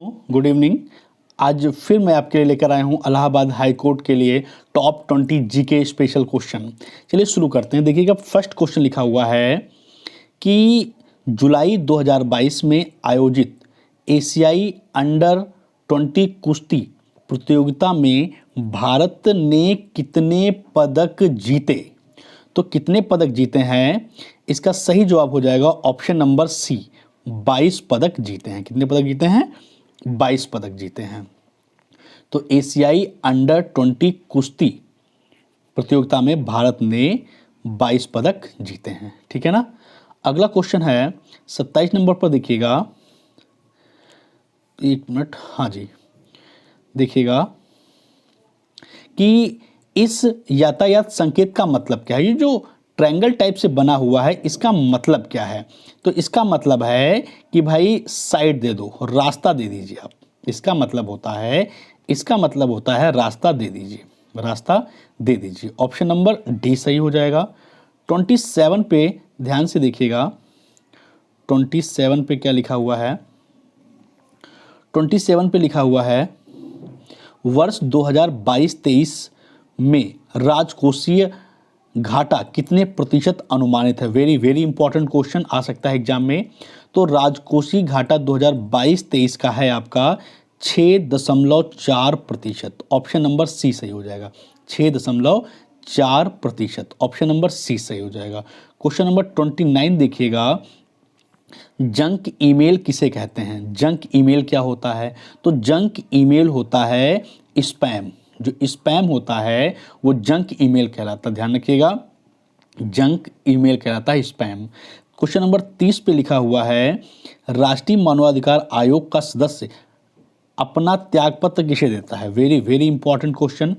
Good evening. आज फिर मैं आपके लिए लेकर आया हूँ इलाहाबाद हाई कोर्ट के लिए टॉप 20 जीके स्पेशल क्वेश्चन। चलिए शुरू करते हैं। देखिएगा फर्स्ट क्वेश्चन लिखा हुआ है कि जुलाई 2022 में आयोजित एशियाई अंडर 20 कुश्ती प्रतियोगिता में भारत ने कितने पदक जीते? तो कितने पदक जीते हैं, इसका सही जवाब हो जाएगा ऑप्शन नंबर सी, 22 पदक जीते हैं। कितने पदक जीते हैं? 22 पदक जीते हैं। तो एशियाई अंडर 20 कुश्ती प्रतियोगिता में भारत ने 22 पदक जीते हैं। ठीक है ना। अगला क्वेश्चन है 27 नंबर पर। देखिएगा, एक मिनट, हाँ जी, देखिएगा कि इस यातायात संकेत का मतलब क्या है। ये जो ट्रायंगल टाइप से बना हुआ है, इसका मतलब क्या है? तो इसका मतलब है कि भाई साइड दे दो, रास्ता दे दीजिए आप। इसका मतलब होता है रास्ता दे दीजिए, रास्ता दे दीजिए। ऑप्शन नंबर डी सही हो जाएगा। 27 पे ध्यान से देखिएगा, 27 पे क्या लिखा हुआ है? 27 पे लिखा हुआ है वर्ष 2022-23 में राजकोषीय घाटा कितने प्रतिशत अनुमानित है। वेरी वेरी इंपॉर्टेंट क्वेश्चन आ सकता है एग्जाम में। तो राजकोषीय घाटा 2022-23 का है आपका 6.4%। ऑप्शन नंबर सी सही हो जाएगा, 6.4%। ऑप्शन नंबर सी सही हो जाएगा। क्वेश्चन नंबर 29 देखिएगा, जंक ईमेल किसे कहते हैं? जंक ईमेल क्या होता है? तो जंक ईमेल होता है स्पैम। जो स्पैम होता है वो जंक ईमेल कहलाता है। ध्यान रखिएगा, जंक ईमेल कहलाता है स्पैम। क्वेश्चन नंबर 30 पे लिखा हुआ है, राष्ट्रीय मानवाधिकार आयोग का सदस्य अपना त्यागपत्र किसे देता है? वेरी वेरी इंपॉर्टेंट क्वेश्चन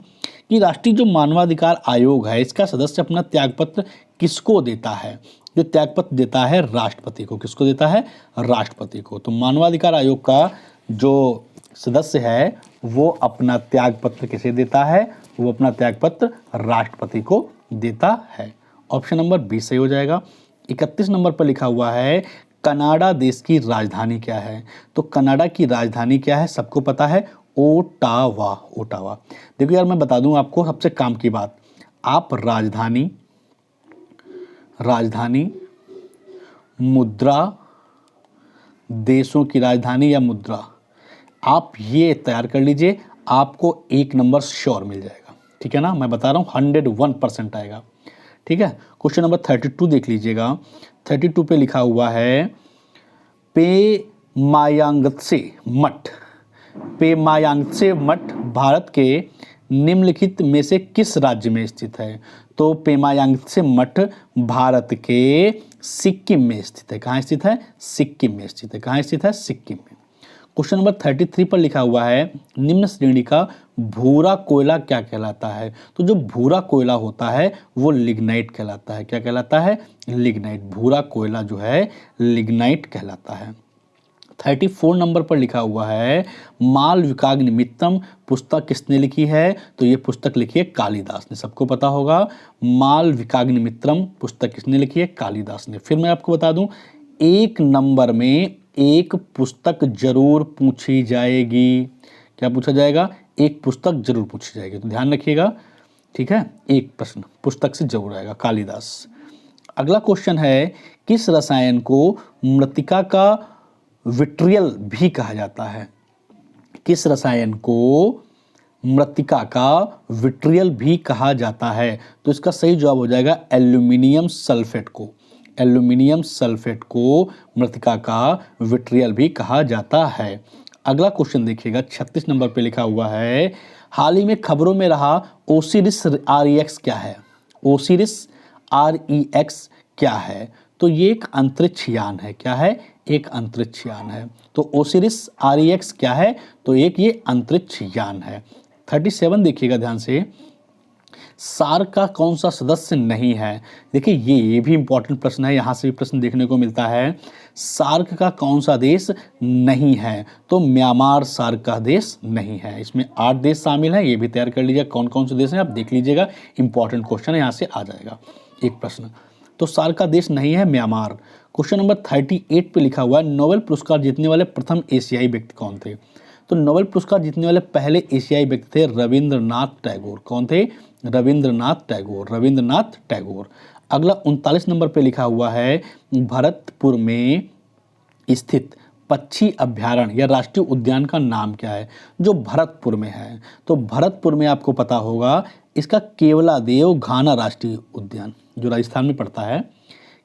कि राष्ट्रीय जो मानवाधिकार आयोग है, इसका सदस्य अपना त्यागपत्र किसको देता है? जो त्यागपत्र देता है राष्ट्रपति को। किसको देता है? राष्ट्रपति को। तो मानवाधिकार आयोग का जो सदस्य है वो अपना त्यागपत्र किसे देता है? वो अपना त्यागपत्र राष्ट्रपति को देता है। ऑप्शन नंबर बी सही हो जाएगा। 31 नंबर पर लिखा हुआ है, कनाडा देश की राजधानी क्या है? तो कनाडा की राजधानी क्या है? सबको पता है, ओटावा। ओटावा। देखो यार, मैं बता दूं आपको सबसे काम की बात, आप राजधानी, मुद्रा, देशों की राजधानी या मुद्रा, आप ये तैयार कर लीजिए, आपको 1 नंबर श्योर मिल जाएगा। ठीक है ना, मैं बता रहा हूँ 101% आएगा। ठीक है। क्वेश्चन नंबर 32 देख लीजिएगा। 32 पे लिखा हुआ है, पेमायांगत्से मठ। पेमायांगत्से मठ भारत के निम्नलिखित में से किस राज्य में स्थित है? तो पेमायांगत्से मठ भारत के सिक्किम में स्थित है। कहाँ स्थित है? सिक्किम में स्थित है। कहाँ स्थित है? सिक्किम में। क्वेश्चन नंबर 33 पर लिखा हुआ है, निम्न श्रेणी का भूरा कोयला क्या कहलाता है? तो जो भूरा कोयला होता है वो लिग्नाइट कहलाता है। क्या कहलाता है? लिग्नाइट। भूरा कोयला जो है लिग्नाइट कहलाता है। 34 नंबर पर लिखा हुआ है, माल विकाग्निमित्रम पुस्तक किसने लिखी है? तो ये पुस्तक लिखी है कालिदास ने। सबको पता होगा, माल विकाग्निमित्रम पुस्तक किसने लिखी है? कालिदास ने। फिर मैं आपको बता दूं, 1 नंबर में एक पुस्तक जरूर पूछी जाएगी। क्या पूछा जाएगा? एक पुस्तक जरूर पूछी जाएगी, तो ध्यान रखिएगा। ठीक है, एक प्रश्न पुस्तक से जरूर आएगा, कालिदास। अगला क्वेश्चन है, किस रसायन को मृत्तिका का विट्रियल भी कहा जाता है? किस रसायन को मृत्तिका का विट्रियल भी कहा जाता है? तो इसका सही जवाब हो जाएगा एल्यूमिनियम सल्फेट को। एल्यूमिनियम सल्फेट को मृत्तिका का विट्रियल भी कहा जाता है। अगला क्वेश्चन देखिएगा, 36 नंबर पे लिखा हुआ है, हाल ही में खबरों में रहा ओसिरिस REX क्या है? ओसिरिस REX क्या है? तो ये एक अंतरिक्ष यान है। क्या है? एक अंतरिक्ष यान है। तो ओसिरिस REX क्या है? तो एक ये अंतरिक्ष यान है। 37 देखिएगा ध्यान से, सार्क का कौन सा सदस्य नहीं है? देखिए ये भी इंपॉर्टेंट प्रश्न है, यहाँ से भी प्रश्न देखने को मिलता है। सार्क का कौन सा देश नहीं है? तो म्यांमार सार्क का देश नहीं है। इसमें 8 देश शामिल हैं, ये भी तैयार कर लीजिएगा कौन कौन से देश हैं, आप देख लीजिएगा। इंपॉर्टेंट क्वेश्चन है, यहाँ से आ जाएगा एक प्रश्न। तो सार्क का देश नहीं है म्यांमार। क्वेश्चन नंबर 38 पे लिखा हुआ है नोबेल पुरस्कार जीतने वाले प्रथम एशियाई व्यक्ति कौन थे। तो नोबेल पुरस्कार जीतने वाले पहले एशियाई व्यक्ति थे रविंद्रनाथ टैगोर। कौन थे? रविंद्रनाथ टैगोर, रविंद्रनाथ टैगोर। अगला 39 नंबर पे लिखा हुआ है भरतपुर में स्थित पक्षी अभ्यारण्य या राष्ट्रीय उद्यान का नाम क्या है, जो भरतपुर में है। तो भरतपुर में आपको पता होगा इसका केवलादेव घाना राष्ट्रीय उद्यान, जो राजस्थान में पड़ता है,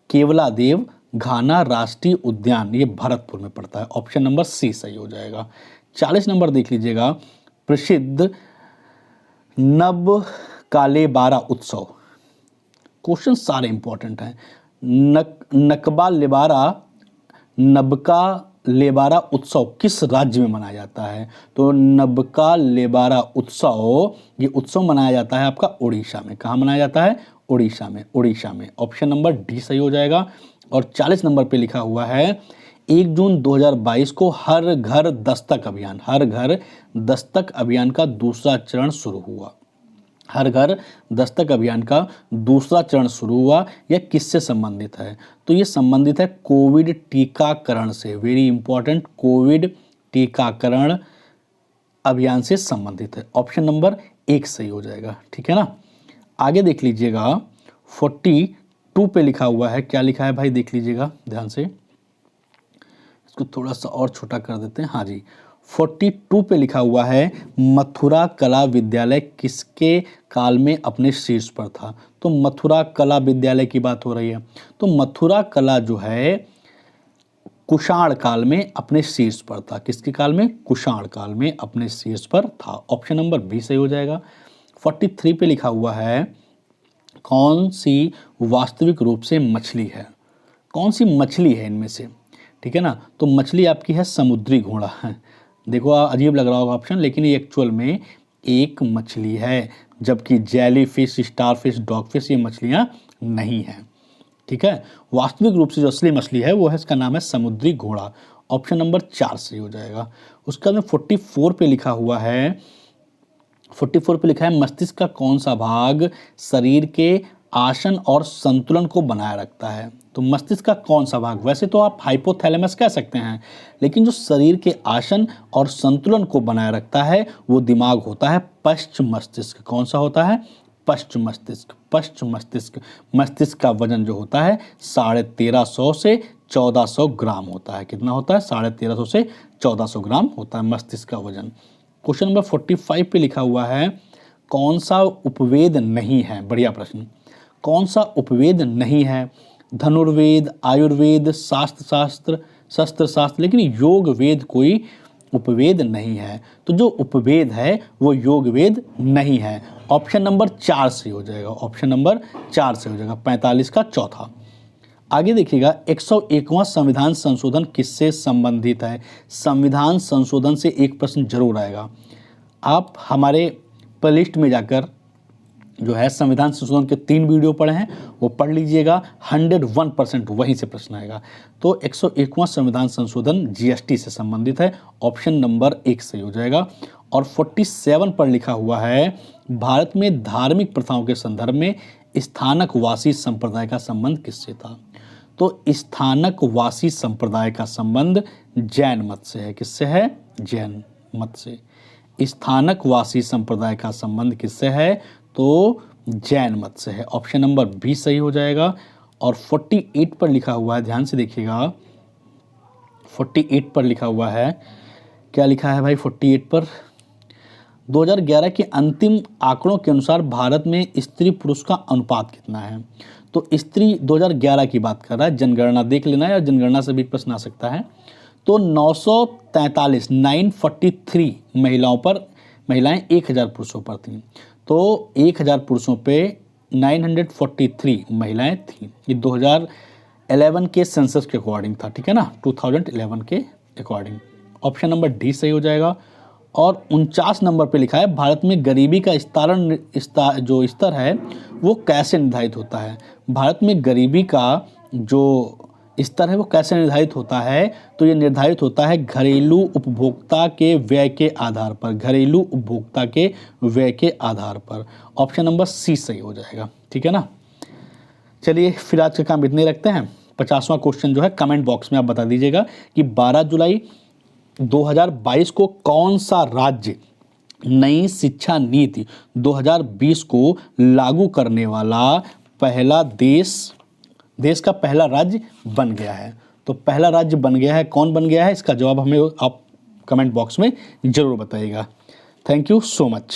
केवलादेव घाना राष्ट्रीय उद्यान, ये भरतपुर में पड़ता है। ऑप्शन नंबर सी सही हो जाएगा। 40 नंबर देख लीजिएगा, प्रसिद्ध नब कालेबारा उत्सव। क्वेश्चन सारे इंपॉर्टेंट हैं। नबका लेबारा उत्सव किस राज्य में मनाया जाता है? तो नबका लेबारा उत्सव, ये उत्सव मनाया जाता है आपका उड़ीसा में। कहाँ मनाया जाता है? उड़ीसा में, उड़ीसा में। ऑप्शन नंबर डी सही हो जाएगा। और 40 नंबर पे लिखा हुआ है 1 जून 2022 को हर घर दस्तक अभियान, हर घर दस्तक अभियान का दूसरा चरण शुरू हुआ। हर घर दस्तक अभियान का दूसरा चरण शुरू हुआ। यह किससे संबंधित है? तो ये संबंधित है कोविड टीकाकरण से। वेरी इंपॉर्टेंट, कोविड टीकाकरण अभियान से संबंधित है। ऑप्शन नंबर 1 सही हो जाएगा। ठीक है ना। आगे देख लीजिएगा 42 पे लिखा हुआ है, क्या लिखा है भाई देख लीजिएगा ध्यान से, इसको थोड़ा सा और छोटा कर देते हैं। हाँ जी, 42 पे लिखा हुआ है मथुरा कला विद्यालय किसके काल में अपने शीर्ष पर था? तो मथुरा कला विद्यालय की बात हो रही है। तो मथुरा कला जो है कुषाण काल में अपने शीर्ष पर था। किसके काल में? कुषाण काल में अपने शीर्ष पर था। ऑप्शन नंबर बी सही हो जाएगा। 43 पे लिखा हुआ है कौन सी वास्तविक रूप से मछली है? कौन सी मछली है इनमें से? ठीक है ना। तो मछली आपकी है समुद्री घोड़ा है। देखो अजीब लग रहा होगा ऑप्शन, लेकिन ये एक्चुअल में एक मछली है, जबकि jelly fish, star fish, dog fish ये मछलियाँ नहीं हैं। ठीक है। वास्तविक रूप से जो असली मछली है वो है, इसका नाम है समुद्री घोड़ा। ऑप्शन नंबर 4 सही हो जाएगा। उसके बाद में 44 पे लिखा हुआ है, 44 पे लिखा है मस्तिष्क का कौन सा भाग शरीर के आसन और संतुलन को बनाए रखता है? तो मस्तिष्क का कौन सा भाग, वैसे तो आप हाइपोथैलेमस कह सकते हैं, लेकिन जो शरीर के आसन और संतुलन को बनाए रखता है वो दिमाग होता है पश्च मस्तिष्क। कौन सा होता है? पश्च मस्तिष्क। पश्च मस्तिष्क, मस्तिष्क का वजन जो होता है 1350 से 1400 ग्राम होता है। कितना होता है? 1350 से 1400 ग्राम होता है मस्तिष्क का वजन। क्वेश्चन नंबर 45 पे लिखा हुआ है कौन सा उपवेद नहीं है? बढ़िया प्रश्न। कौन सा उपवेद नहीं है? धनुर्वेद, आयुर्वेद, शस्त्र शास्त्र, लेकिन योग वेद कोई उपवेद नहीं है। तो जो उपवेद है वो योग वेद नहीं है। ऑप्शन नंबर 4 से हो जाएगा। ऑप्शन नंबर 4 से हो जाएगा, 45 का चौथा। आगे देखिएगा 101वां संविधान संशोधन किससे संबंधित है? संविधान संशोधन से एक प्रश्न जरूर आएगा। आप हमारे प्लेलिस्ट में जाकर जो है संविधान संशोधन के 3 वीडियो पढ़े हैं वो पढ़ लीजिएगा, 101% वहीं से प्रश्न आएगा। तो 101वां संविधान संशोधन जीएसटी से संबंधित है। ऑप्शन नंबर 1 सही हो जाएगा। और 47 पर लिखा हुआ है भारत में धार्मिक प्रथाओं के संदर्भ में स्थानक वासी संप्रदाय का संबंध किससे था? तो स्थानक वासी संप्रदाय का संबंध जैन मत से है। किससे है? जैन मत से। स्थानक वासी संप्रदाय का संबंध किससे है? तो जैन मत से है। ऑप्शन नंबर बी सही हो जाएगा। और 48 पर लिखा हुआ है, ध्यान से देखिएगा, 48 पर लिखा हुआ है, क्या लिखा है भाई 48 पर? 2011 के अंतिम आंकड़ों के अनुसार भारत में स्त्री पुरुष का अनुपात कितना है? तो स्त्री 2011 की बात कर रहा है, जनगणना देख लेना है, या जनगणना से भी प्रश्न आ सकता है। तो 943 महिलाएं 1000 पुरुषों पर थीं। तो 1000 पुरुषों पे 943 महिलाएं थीं। ये 2011 के सेंसस के अकॉर्डिंग था। ठीक है ना, 2011 के अकॉर्डिंग। ऑप्शन नंबर डी सही हो जाएगा। और 49 नंबर पे लिखा है भारत में गरीबी का जो स्तर है वो कैसे निर्धारित होता है? भारत में गरीबी का जो स्तर है वो कैसे निर्धारित होता है? तो ये निर्धारित होता है घरेलू उपभोक्ता के व्यय के आधार पर। घरेलू उपभोक्ता के व्यय के आधार पर। ऑप्शन नंबर सी सही हो जाएगा। ठीक है ना। चलिए फिर आज का काम इतने रखते हैं। 50वां क्वेश्चन जो है कमेंट बॉक्स में आप बता दीजिएगा कि 12 जुलाई 2022 को कौन सा राज्य नई शिक्षा नीति 2020 को लागू करने वाला पहला देश का पहला राज्य बन गया है। तो पहला राज्य बन गया है, कौन बन गया है, इसका जवाब हमें आप कमेंट बॉक्स में जरूर बताइएगा। Thank you so much.